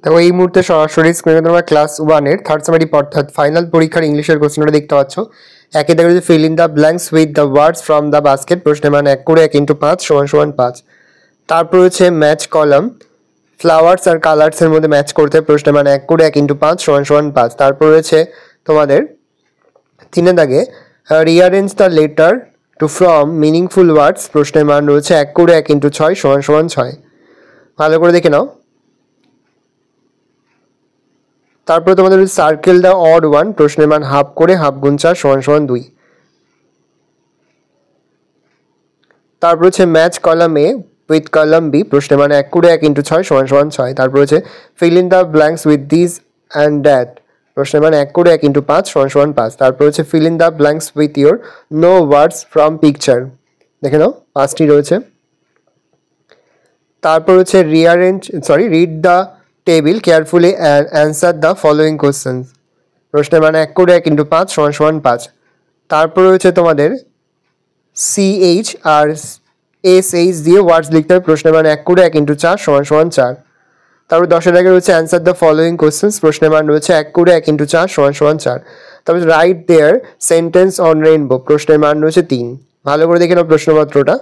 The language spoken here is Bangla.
দেখো এই মুহূর্তে সরাসরি স্ক্রিনে তোমরা ক্লাস 1 এর থার্ড সেমিস্টার অর্থাৎ ফাইনাল পরীক্ষার ইংলিশের কোশ্চেনটা দেখতে পাচ্ছ। একে দেখো যে feel in the blanks with the words from the basket, প্রশ্নের মান 1 করে 1 × 5 = 5। তারপর হচ্ছে ম্যাচ কলাম, ফ্লাওয়ার্স আর কালার্স এর মধ্যে ম্যাচ করতে, প্রশ্নের মান 1 করে 1 × 5 = 5। তারপর রয়েছে তোমাদের 3 দাগে rearrange the letter to from meaningful ওয়ার্ডস, প্রশ্নের মান রয়েছে 1 করে 1 × 6 = 6। ভালো করে দেখে নাও। তারপরে তোমাদের সার্কেল দ্য অড ওয়ান, প্রশ্নের মান হাফ করে হাফ গুণ 4 = 2। তারপর হচ্ছে match column A with column B, প্রশ্নের মান 1 করে 1 × 6 = 6। তারপর হচ্ছে fill in the blanks with this and that, প্রশ্নের মান 1 করে 1 × 5 = 5। তারপর হচ্ছে fill in the blanks with your own words from picture, দেখে নাও 5টি রয়েছে। তারপর হচ্ছে read the table carefully and answer the following questions, প্রশ্নের মান 1 করে 1 × 5 = 5। তারপর হচ্ছে তোমাদের CH আর SH দিয়ে ওয়ার্ডস লিখতে হবে, প্রশ্নের মান 1 করে 1 × 4 = 4। তারপর 10 আগে রয়েছে অ্যান্সার দ্য ফলোয়িং কোশ্চেন্স, প্রশ্নের মান রয়েছে 1 করে 1 × 4 = 4। তারপর write their sentence on rainbow, প্রশ্নের মান রয়েছে 3। ভালো করে দেখে নাও প্রশ্নপত্রটা।